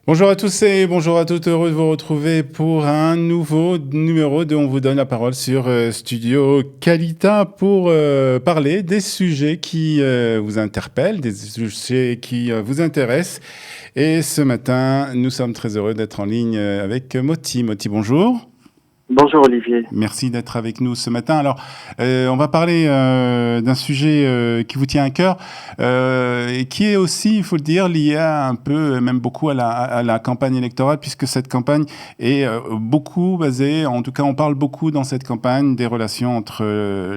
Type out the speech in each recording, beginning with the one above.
Bonjour à tous et bonjour à toutes, heureux de vous retrouver pour un nouveau numéro de On vous donne la parole sur Studio Kalita pour parler des sujets qui vous interpellent, des sujets qui vous intéressent. Et ce matin, nous sommes très heureux d'être en ligne avec Moti. Moti, bonjour. Bonjour Olivier. Merci d'être avec nous ce matin. Alors, on va parler d'un sujet qui vous tient à cœur et qui est aussi, il faut le dire, lié à un peu, même beaucoup à la campagne électorale, puisque cette campagne est beaucoup basée, en tout cas, on parle beaucoup dans cette campagne des relations entre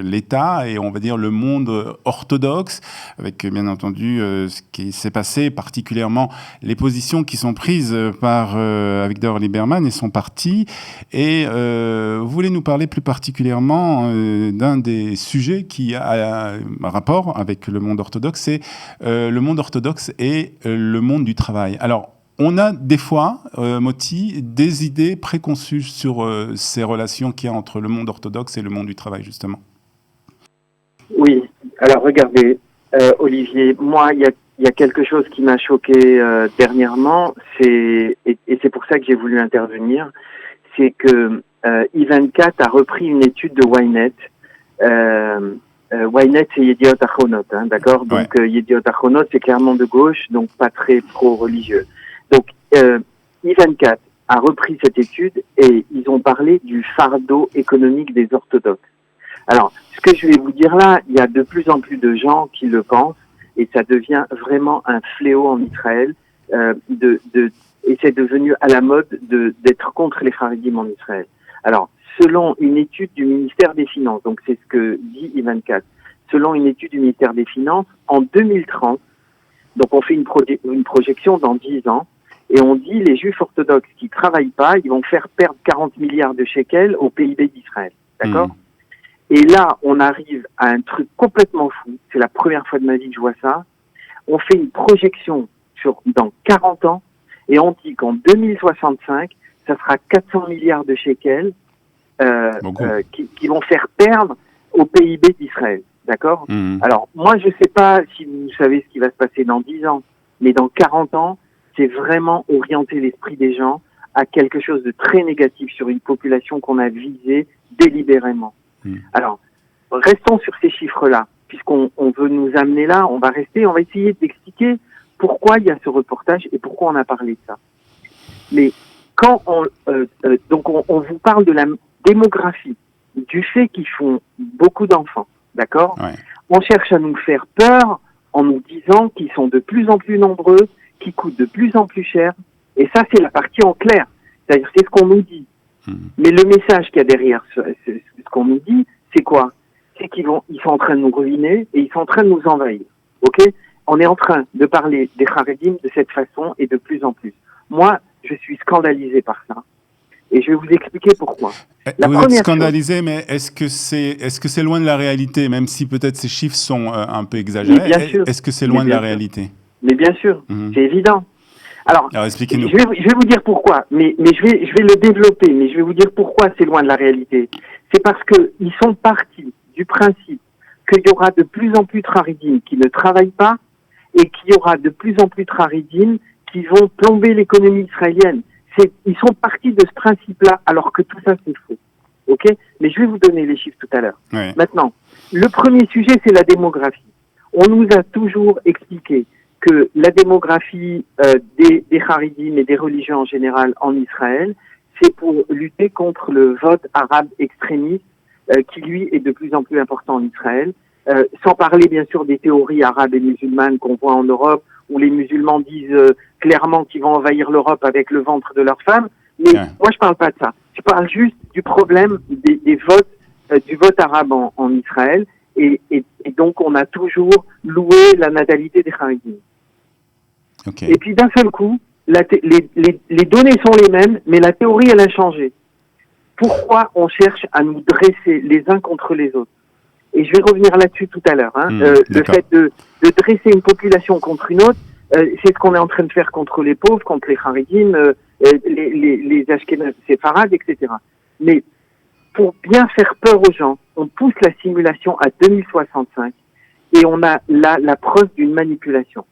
l'État et, on va dire, le monde orthodoxe, avec bien entendu ce qui s'est passé, particulièrement les positions qui sont prises par Avigdor Lieberman et son parti. Et vous voulez nous parler plus particulièrement d'un des sujets qui a un rapport avec le monde orthodoxe, c'est le monde orthodoxe et le monde du travail. Alors, on a des fois, Moti, des idées préconçues sur ces relations qu'il y a entre le monde orthodoxe et le monde du travail, justement. Oui, alors regardez, Olivier, moi, il y a quelque chose qui m'a choqué dernièrement, et c'est pour ça que j'ai voulu intervenir, c'est que I24 a repris une étude de Ynet. Ynet, c'est Yediot Achronot, hein, d'accord. Ouais. Donc Yediot Achronot, c'est clairement de gauche, donc pas très pro-religieux. Donc I24 a repris cette étude et ils ont parlé du fardeau économique des orthodoxes. Alors, ce que je vais vous dire là, il y a de plus en plus de gens qui le pensent et ça devient vraiment un fléau en Israël. Et c'est devenu à la mode d'être contre les Haridim en Israël. Alors, selon une étude du ministère des Finances, donc c'est ce que dit I24, selon une étude du ministère des Finances, en 2030, donc on fait une projection dans 10 ans, et on dit les Juifs orthodoxes qui travaillent pas, ils vont faire perdre 40 milliards de shekels au PIB d'Israël. D'accord ? Et là, on arrive à un truc complètement fou. C'est la première fois de ma vie que je vois ça. On fait une projection dans 40 ans, et on dit qu'en 2065, ça sera 400 milliards de shekels qui vont faire perdre au PIB d'Israël. D'accord ? Alors, moi, je ne sais pas si vous savez ce qui va se passer dans 10 ans, mais dans 40 ans, c'est vraiment orienter l'esprit des gens à quelque chose de très négatif sur une population qu'on a visée délibérément. Alors, restons sur ces chiffres-là. Puisqu'on veut nous amener là, on va essayer d'expliquer pourquoi il y a ce reportage et pourquoi on a parlé de ça. Mais quand on vous parle de la démographie, du fait qu'ils font beaucoup d'enfants, d'accord ? Ouais. On cherche à nous faire peur en nous disant qu'ils sont de plus en plus nombreux, qu'ils coûtent de plus en plus cher. Et ça, c'est la partie en clair. C'est-à-dire, c'est ce qu'on nous dit. Mais le message qu'il y a derrière ce qu'on nous dit, c'est quoi ? C'est qu'ils sont en train de nous ruiner et ils sont en train de nous envahir. Ok ? On est en train de parler des Haredim de cette façon et de plus en plus. Moi, je suis scandalisé par ça. Et je vais vous expliquer pourquoi. Vous êtes scandalisé, mais est-ce que c'est loin de la réalité, même si peut-être ces chiffres sont un peu exagérés ? Bien sûr. Est-ce que c'est loin de la réalité ? Mais bien sûr, c'est évident. Alors expliquez-nous. Je vais vous dire pourquoi, mais je vais le développer, mais je vais vous dire pourquoi c'est loin de la réalité. C'est parce que ils sont partis du principe qu'il y aura de plus en plus de Haridim qui ne travaillent pas et qu'il y aura de plus en plus de Haridim qui vont plomber l'économie israélienne. Ils sont partis de ce principe-là, alors que tout ça c'est faux. Ok ? Mais je vais vous donner les chiffres tout à l'heure. Ouais. Maintenant, le premier sujet, c'est la démographie. On nous a toujours expliqué que la démographie des Haridim et des religions en général en Israël, c'est pour lutter contre le vote arabe extrémiste qui, lui, est de plus en plus important en Israël. Sans parler, bien sûr, des théories arabes et musulmanes qu'on voit en Europe, où les musulmans disent clairement qu'ils vont envahir l'Europe avec le ventre de leurs femmes. Mais moi, je parle pas de ça. Je parle juste du problème des votes, du vote arabe en Israël. Et donc, on a toujours loué la natalité des Haridim. Okay. Et puis, d'un seul coup, les données sont les mêmes, mais la théorie, elle a changé. Pourquoi on cherche à nous dresser les uns contre les autres ? Et je vais revenir là-dessus tout à l'heure. Le fait de dresser une population contre une autre, c'est ce qu'on est en train de faire contre les pauvres, contre les Haridim, les Ashkénazes séfarades, etc. Mais pour bien faire peur aux gens, on pousse la simulation à 2065 et on a là la preuve d'une manipulation.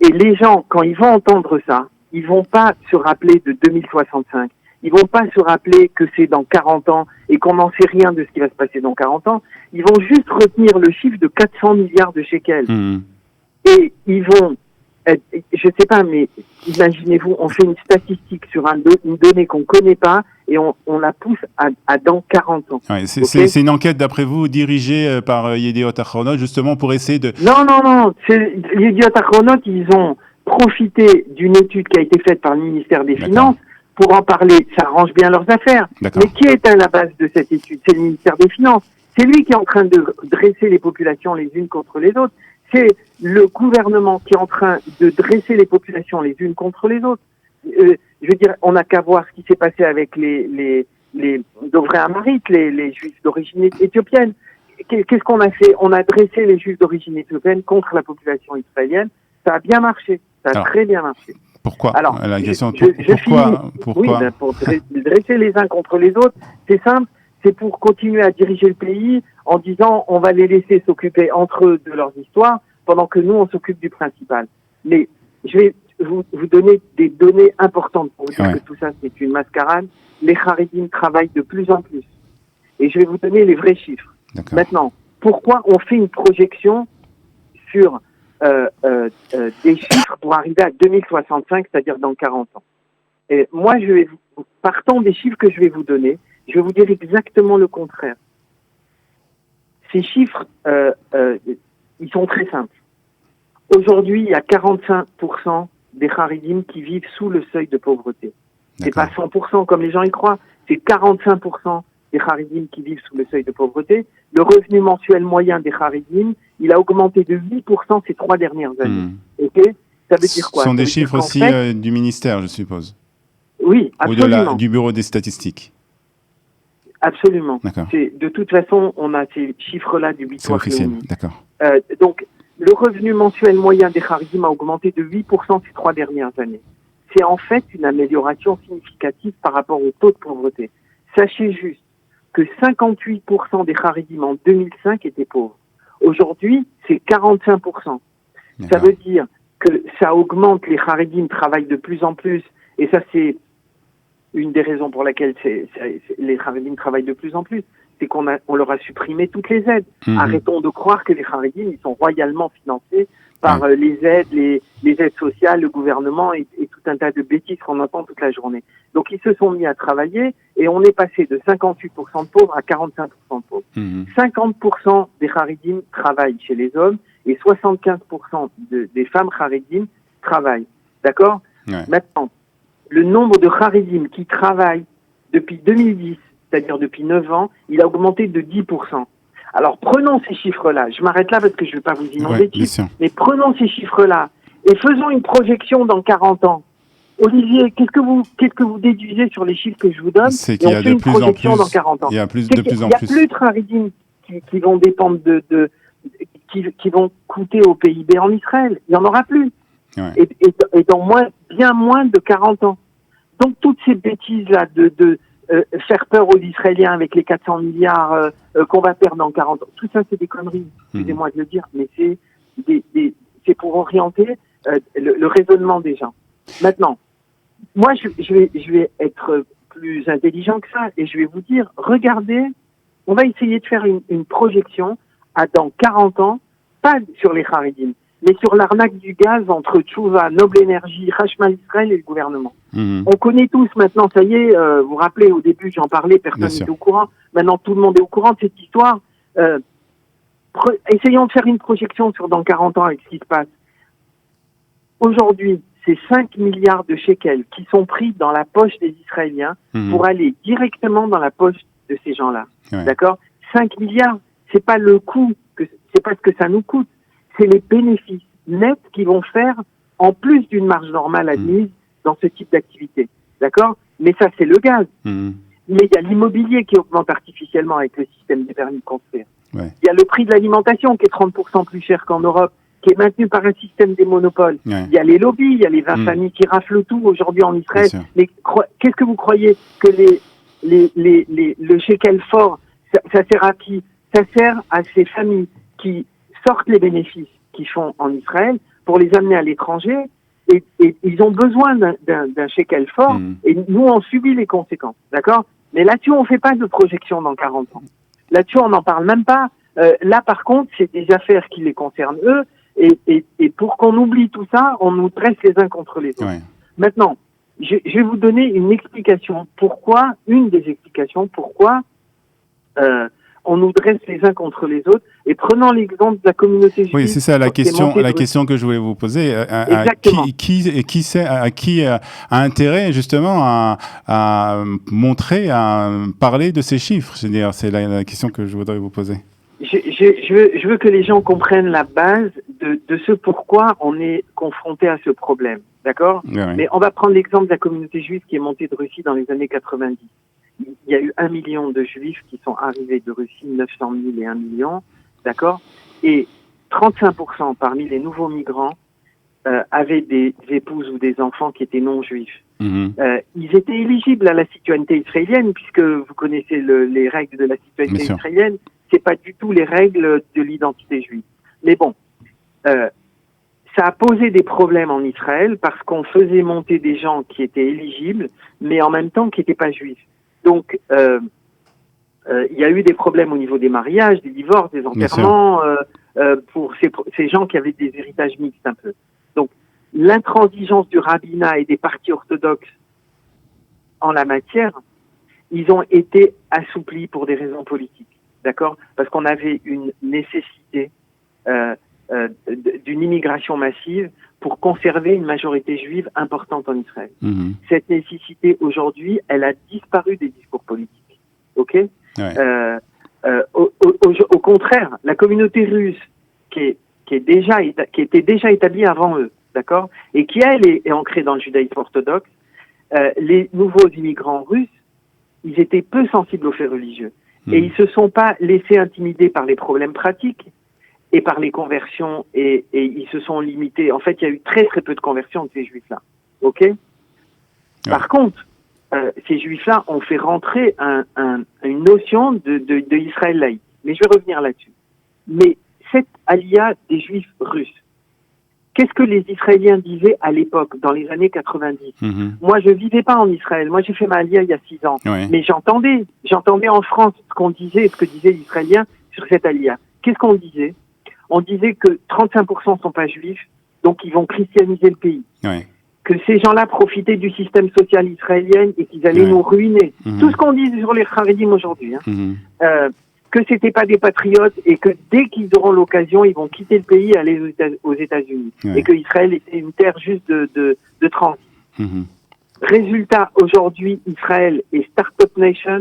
Et les gens, quand ils vont entendre ça, ils vont pas se rappeler de 2065. Ils vont pas se rappeler que c'est dans 40 ans et qu'on n'en sait rien de ce qui va se passer dans 40 ans. Ils vont juste retenir le chiffre de 400 milliards de shekels. Et ils vont, je sais pas, mais imaginez-vous, on fait une statistique sur une donnée qu'on connaît pas et on la pousse à dans 40 ans. Ouais, c'est une enquête, d'après vous, dirigée par Yediot Ahronot, justement pour essayer de... Non. Yediot Ahronot, ils ont profité d'une étude qui a été faite par le ministère des Finances pour en parler. Ça arrange bien leurs affaires. Mais qui est à la base de cette étude? C'est le ministère des Finances. C'est lui qui est en train de dresser les populations les unes contre les autres. C'est le gouvernement qui est en train de dresser les populations les unes contre les autres. Je veux dire, on n'a qu'à voir ce qui s'est passé avec les Dovrei Amarit, les juifs d'origine éthiopienne. Qu'est-ce qu'on a fait? On a dressé les juifs d'origine éthiopienne contre la population israélienne. Ça a bien marché. Ça a très bien marché. Pourquoi? Alors, la question, pourquoi? Oui, pour dresser les uns contre les autres, c'est simple. C'est pour continuer à diriger le pays en disant on va les laisser s'occuper entre eux de leurs histoires pendant que nous on s'occupe du principal. Mais je vais vous donner des données importantes pour vous dire que tout ça c'est une mascarade. Les Haredim travaillent de plus en plus. Et je vais vous donner les vrais chiffres. Maintenant, pourquoi on fait une projection sur des chiffres pour arriver à 2065, c'est-à-dire dans 40 ans? Et moi, partant des chiffres que je vais vous donner, je vais vous dire exactement le contraire. Ces chiffres, ils sont très simples. Aujourd'hui, il y a 45% des Haredim qui vivent sous le seuil de pauvreté. C'est pas 100% comme les gens y croient, c'est 45% des Haredim qui vivent sous le seuil de pauvreté. Le revenu mensuel moyen des Haredim, il a augmenté de 8% ces 3 dernières années. Okay? Ça veut dire quoi? Ce sont des chiffres aussi du ministère, je suppose. Oui, absolument. Ou du bureau des statistiques. Absolument. De toute façon, on a ces chiffres-là du Bitoire officiel. Léoumi. D'accord. Donc, le revenu mensuel moyen des Haredim a augmenté de 8% ces 3 dernières années. C'est en fait une amélioration significative par rapport au taux de pauvreté. Sachez juste que 58% des Haredim en 2005 étaient pauvres. Aujourd'hui, c'est 45%. Ça veut dire que ça augmente, les Haredim travaillent de plus en plus, et ça c'est une des raisons pour laquelle les Haredim travaillent de plus en plus, c'est qu'on leur a supprimé toutes les aides. Arrêtons de croire que les Haredim, ils sont royalement financés par les aides, les aides sociales, le gouvernement et tout un tas de bêtises qu'on entend toute la journée. Donc ils se sont mis à travailler et on est passé de 58% de pauvres à 45% de pauvres. 50% des Haredim travaillent chez les hommes et 75% des femmes Haredim travaillent. D'accord? Maintenant, le nombre de Haredim qui travaillent depuis 2010, c'est-à-dire depuis 9 ans, il a augmenté de 10%. Alors prenons ces chiffres-là, je m'arrête là parce que je ne veux pas vous inonder de chiffres, mais prenons ces chiffres-là et faisons une projection dans 40 ans. Olivier, qu'est-ce que vous déduisez sur les chiffres que je vous donne? C'est qu'il y a de plus en plus, dans 40 ans. Il y a de plus Il n'y a plus de Haredim qui vont dépendre qui vont coûter au PIB en Israël. Il n'y en aura plus. Et dans bien moins de 40 ans. Donc toutes ces bêtises-là de faire peur aux Israéliens avec les 400 milliards qu'on va perdre dans 40 ans, tout ça c'est des conneries, excusez-moi de le dire, mais c'est pour orienter le raisonnement des gens. Maintenant, moi je vais être plus intelligent que ça et je vais vous dire, regardez, on va essayer de faire une projection à dans 40 ans, pas sur les Haredim, mais sur l'arnaque du gaz entre Tchouva, Noble Energy, Hachmal Israël et le gouvernement. On connaît tous maintenant, ça y est, vous vous rappelez, au début j'en parlais, personne n'était au courant, maintenant tout le monde est au courant de cette histoire. Essayons de faire une projection sur dans 40 ans avec ce qui se passe. Aujourd'hui, c'est 5 milliards de shekels qui sont pris dans la poche des Israéliens pour aller directement dans la poche de ces gens-là. D'accord? 5 milliards, c'est pas le coût, c'est pas ce que ça nous coûte. C'est les bénéfices nets qu'ils vont faire en plus d'une marge normale admise dans ce type d'activité. D'accord? Mais ça, c'est le gaz. Mais il y a l'immobilier qui augmente artificiellement avec le système des permis de construire. Il y a le prix de l'alimentation qui est 30% plus cher qu'en Europe, qui est maintenu par un système des monopoles. Il y a les lobbies, il y a les 20 familles qui raflent tout aujourd'hui en Israël. Mais qu'est-ce que vous croyez que le shekel fort, ça sert à qui? Ça sert à ces familles qui sortent les bénéfices qu'ils font en Israël pour les amener à l'étranger et ils ont besoin d'un shekel fort, et nous, on subit les conséquences, d'accord? Mais là-dessus, on fait pas de projection dans 40 ans. Là-dessus, on n'en parle même pas. Là, par contre, c'est des affaires qui les concernent eux, et pour qu'on oublie tout ça, on nous dresse les uns contre les autres. Ouais. Maintenant, je vais vous donner une explication. Une des explications, pourquoi on nous dresse les uns contre les autres. Et prenons l'exemple de la communauté juive. Oui, c'est ça la question que je voulais vous poser. Qui a intérêt justement à montrer, à parler de ces chiffres? C'est-à-dire, c'est la question que je voudrais vous poser. Je veux que les gens comprennent la base de ce pourquoi on est confronté à ce problème. D'accord? Oui. Mais on va prendre l'exemple de la communauté juive qui est montée de Russie dans les années 90. Il y a eu 1 million de juifs qui sont arrivés de Russie, 900 000 et 1 million, d'accord? Et 35% parmi les nouveaux migrants avaient des épouses ou des enfants qui étaient non juifs. Ils étaient éligibles à la citoyenneté israélienne, puisque vous connaissez les règles de la citoyenneté israélienne. C'est pas du tout les règles de l'identité juive. Mais bon, ça a posé des problèmes en Israël parce qu'on faisait monter des gens qui étaient éligibles, mais en même temps qui n'étaient pas juifs. Donc, il y a eu des problèmes au niveau des mariages, des divorces, des enterrements, pour ces gens qui avaient des héritages mixtes un peu. Donc, l'intransigeance du rabbinat et des partis orthodoxes en la matière, ils ont été assouplis pour des raisons politiques, d'accord? Parce qu'on avait une nécessité d'une immigration massive pour conserver une majorité juive importante en Israël. Cette nécessité, aujourd'hui, elle a disparu des discours politiques. OK? Ouais. Au contraire, la communauté russe, qui était déjà établie avant eux, d'accord? Et qui, elle, est ancrée dans le judaïsme orthodoxe, les nouveaux immigrants russes, ils étaient peu sensibles aux faits religieux. Et ils se sont pas laissés intimider par les problèmes pratiques et par les conversions, et ils se sont limités. En fait, il y a eu très très peu de conversions de ces juifs-là. OK? Ouais. Par contre, ces juifs-là ont fait rentrer une notion de Israël laïque. Mais je vais revenir là-dessus. Mais cette alia des juifs russes, qu'est-ce que les Israéliens disaient à l'époque, dans les années 90? Moi, je vivais pas en Israël. Moi, j'ai fait ma alia il y a 6 ans. Ouais. Mais j'entendais en France ce que disaient les Israéliens sur cette alia. Qu'est-ce qu'on disait? On disait que 35% sont pas juifs, donc ils vont christianiser le pays. Ouais. Que ces gens-là profitaient du système social israélien et qu'ils allaient nous ruiner. Tout ce qu'on dit sur les Haredim aujourd'hui. Que c'était pas des patriotes et que dès qu'ils auront l'occasion, ils vont quitter le pays et aller aux États-Unis. Ouais. Et que Israël était une terre juste de transit. Résultat, aujourd'hui, Israël est Startup Nation.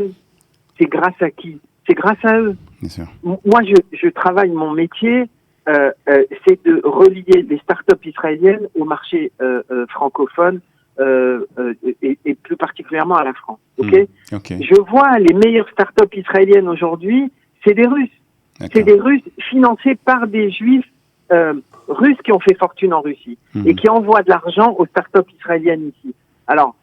C'est grâce à qui? C'est grâce à eux. Bien sûr. Moi, je travaille, mon métier, c'est de relier les startups israéliennes au marché francophone et plus particulièrement à la France. Okay? Je vois les meilleures startups israéliennes aujourd'hui, c'est des Russes. C'est des Russes financés par des Juifs russes qui ont fait fortune en Russie et qui envoient de l'argent aux startups israéliennes ici. Alors,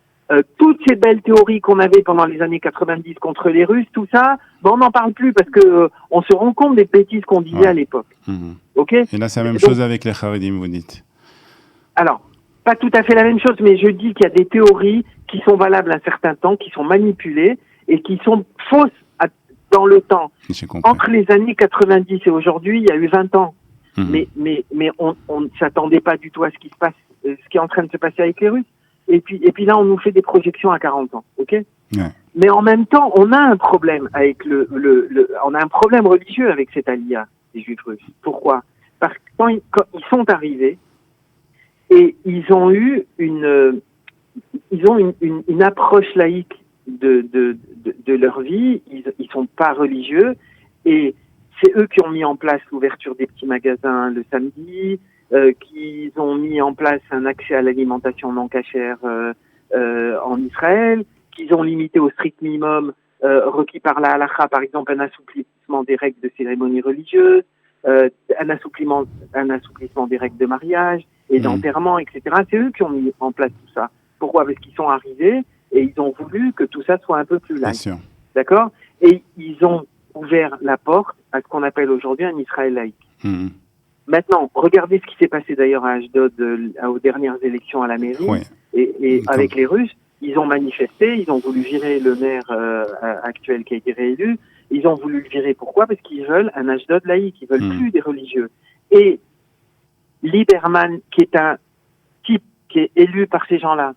toutes ces belles théories qu'on avait pendant les années 90 contre les Russes, tout ça, on n'en parle plus parce que on se rend compte des bêtises qu'on disait à l'époque. OK? Et là, c'est la même chose avec les Haredim, vous dites. Alors, pas tout à fait la même chose, mais je dis qu'il y a des théories qui sont valables un certain temps, qui sont manipulées et qui sont fausses dans le temps. Entre les années 90 et aujourd'hui, il y a eu 20 ans. Mais on ne s'attendait pas du tout à ce qui se passe, ce qui est en train de se passer avec les Russes. Et puis là, on nous fait des projections à 40 ans, OK? Ouais. Mais en même temps, on a un problème avec on a un problème religieux avec cette alia des Juifs russes. Pourquoi? Parce que quand ils sont arrivés et ils ont eu une approche laïque de leur vie, ils sont pas religieux et c'est eux qui ont mis en place l'ouverture des petits magasins le samedi, qui ont mis en place un accès à l'alimentation non cachère en Israël, qu'ils ont limité au strict minimum requis par la halakha, par exemple un assouplissement des règles de cérémonie religieuse, un assouplissement des règles de mariage et d'enterrement, etc. C'est eux qui ont mis en place tout ça. Pourquoi? Parce qu'ils sont arrivés et ils ont voulu que tout ça soit un peu plus light. D'accord? Et ils ont ouvert la porte à ce qu'on appelle aujourd'hui un Israël laïque. Maintenant, regardez ce qui s'est passé d'ailleurs à Ashdod aux dernières élections à la mairie Oui. et avec les Russes. Ils ont manifesté, ils ont voulu virer le maire actuel qui a été réélu. Ils ont voulu le virer. Pourquoi? Parce qu'ils veulent un Ashdod laïque. Ils veulent plus des religieux. Et Lieberman, qui est un type qui est élu par ces gens-là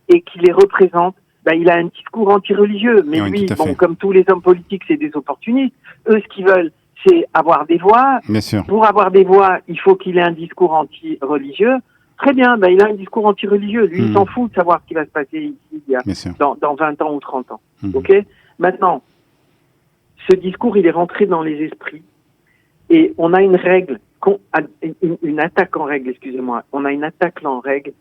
et qui les représente, il a un discours anti-religieux. Mais oui, lui, comme tous les hommes politiques, c'est des opportunistes. Eux, ce qu'ils veulent, c'est avoir des voix. Bien sûr. Pour avoir des voix, il faut qu'il ait un discours anti-religieux. Très bien, il a un discours anti-religieux. Lui, il s'en fout de savoir ce qui va se passer ici dans 20 ans ou 30 ans. Ok. Maintenant, ce discours, il est rentré dans les esprits. Et on a une règle, une attaque en règle, excusez-moi. On a une attaque en règle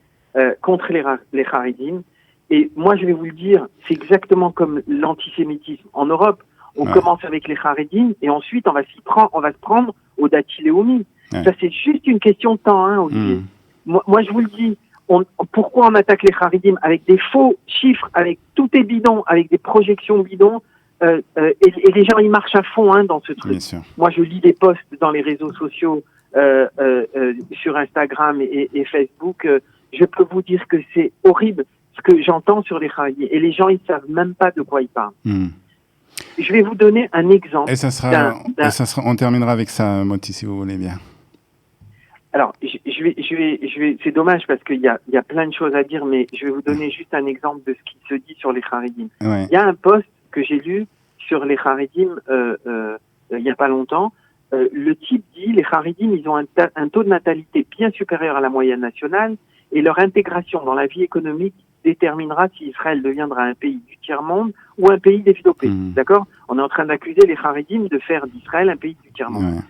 contre les Haredim. Et moi, je vais vous le dire, c'est exactement comme l'antisémitisme. En Europe, on commence avec les Haredim et ensuite on va se prendre aux Dati Leumi. Ça, c'est juste une question de temps, Olivier. Moi, je vous le dis, pourquoi on attaque les Haredim avec des faux chiffres, avec tout est bidon, avec des projections bidons, et les gens ils marchent à fond dans ce truc. Moi, je lis des posts dans les réseaux sociaux, sur Instagram et Facebook. Je peux vous dire que c'est horrible ce que j'entends sur les Haredim, et les gens ils savent même pas de quoi ils parlent. Je vais vous donner un exemple. Et ça sera, on terminera avec ça, Moti, si vous voulez bien. Alors, je vais. C'est dommage parce qu'il y a plein de choses à dire, mais je vais vous donner juste un exemple de ce qui se dit sur les Haredim. Il y a un post que j'ai lu sur les Haredim il y a pas longtemps. Le type dit les Haredim, ils ont un taux de natalité bien supérieur à la moyenne nationale et leur intégration dans la vie économique déterminera si Israël deviendra un pays du tiers-monde ou un pays développé. D'accord? On est en train d'accuser les Haredim de faire d'Israël un pays du tiers-monde.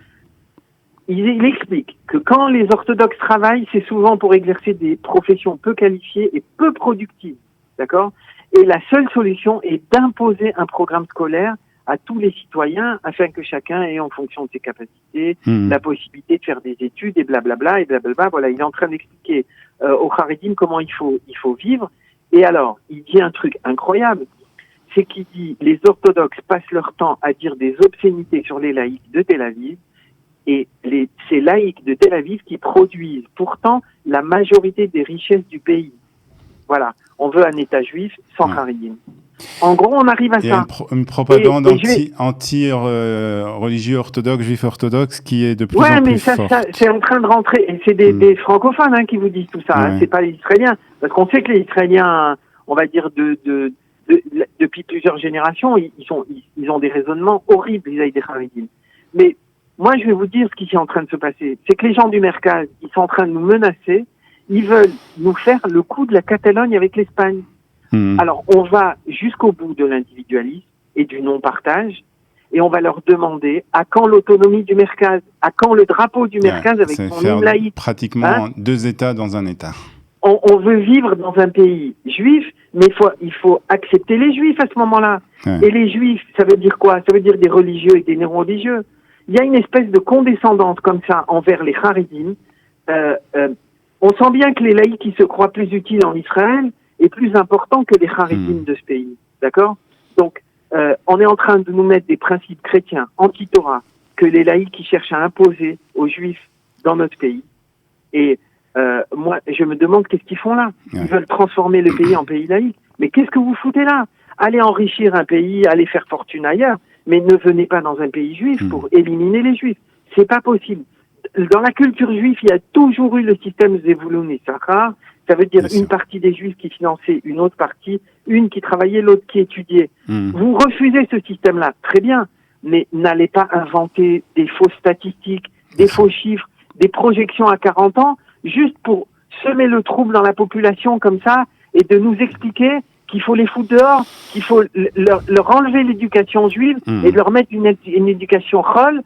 Il explique que quand les orthodoxes travaillent, c'est souvent pour exercer des professions peu qualifiées et peu productives. D'accord? Et la seule solution est d'imposer un programme scolaire à tous les citoyens afin que chacun ait, en fonction de ses capacités, la possibilité de faire des études et blablabla et blablabla. Voilà, il est en train d'expliquer aux Haredim comment il faut vivre. Et alors, il dit un truc incroyable, c'est qu'il dit les orthodoxes passent leur temps à dire des obscénités sur les laïcs de Tel Aviv, et ces laïcs de Tel Aviv qui produisent pourtant la majorité des richesses du pays. Voilà, on veut un État juif sans Haredim. En gros, on arrive à ça. Il y a une propagande anti-religieux orthodoxe, juif orthodoxe, qui est de plus en plus forte. Ouais, mais c'est en train de rentrer. Et c'est des francophones qui vous disent tout ça. C'est pas les Israéliens. Parce qu'on sait que les Israéliens, on va dire, depuis plusieurs générations, ils ont des raisonnements horribles vis-à-vis des Haredim. Mais moi, je vais vous dire ce qui est en train de se passer. C'est que les gens du Mercaz, ils sont en train de nous menacer. Ils veulent nous faire le coup de la Catalogne avec l'Espagne. Alors, on va jusqu'au bout de l'individualisme et du non-partage, et on va leur demander à quand l'autonomie du Mercaz, à quand le drapeau du Mercaz avec son hymne laïque. Pratiquement 2 États dans un État. On veut vivre dans un pays juif, mais il faut accepter les juifs à ce moment-là. Et les juifs, ça veut dire quoi? Ça veut dire des religieux et des non-religieux. Il y a une espèce de condescendance comme ça envers les Haredim. On sent bien que les laïcs qui se croient plus utiles en Israël est plus important que les Haredim de ce pays. D'accord? Donc, on est en train de nous mettre des principes chrétiens anti-Torah que les laïcs qui cherchent à imposer aux juifs dans notre pays. Et moi, je me demande qu'est-ce qu'ils font là. Ils veulent transformer le pays en pays laïque. Mais qu'est-ce que vous foutez là? Allez enrichir un pays, allez faire fortune ailleurs, mais ne venez pas dans un pays juif pour éliminer les juifs. C'est pas possible. Dans la culture juive, il y a toujours eu le système Zevulun et Issachar. Ça veut dire une partie des juifs qui finançait une autre partie, une qui travaillait, l'autre qui étudiait. Vous refusez ce système-là, très bien, mais n'allez pas inventer des fausses statistiques, des faux chiffres, des projections à 40 ans, juste pour semer le trouble dans la population comme ça, et de nous expliquer qu'il faut les foutre dehors, qu'il faut leur enlever l'éducation juive et leur mettre une éducation chol,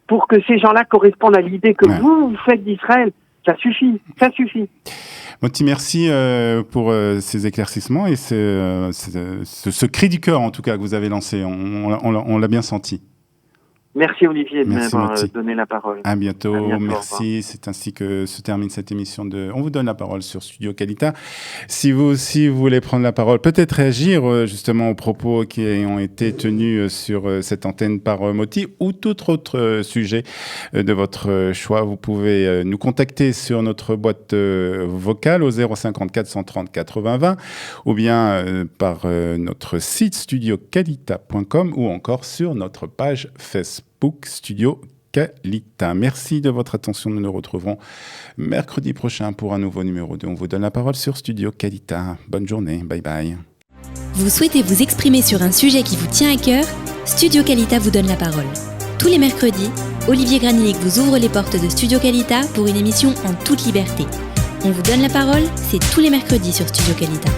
pour que ces gens-là correspondent à l'idée que vous faites d'Israël. Ça suffit, ça suffit. Moti, merci pour ces éclaircissements et ce cri du cœur, en tout cas, que vous avez lancé. On l'a bien senti. Merci Olivier de Merci, m'avoir Moti. donné la parole. À bientôt, À bientôt, au revoir. merci. C'est ainsi que se termine cette émission de On vous donne la parole sur Studio Qualita. Si vous aussi vous voulez prendre la parole, peut-être réagir justement aux propos qui ont été tenus sur cette antenne par Moti ou tout autre sujet de votre choix, vous pouvez nous contacter sur notre boîte vocale au 054 130 80 20 ou bien par notre site studioqualita.com ou encore sur notre page Facebook Studio Qualita. Merci de votre attention. Nous nous retrouverons mercredi prochain pour un nouveau numéro 2. On vous donne la parole sur Studio Qualita. Bonne journée. Bye bye. Vous souhaitez vous exprimer sur un sujet qui vous tient à cœur ? Studio Qualita vous donne la parole. Tous les mercredis, Olivier Granillic vous ouvre les portes de Studio Qualita pour une émission en toute liberté. On vous donne la parole, c'est tous les mercredis sur Studio Qualita.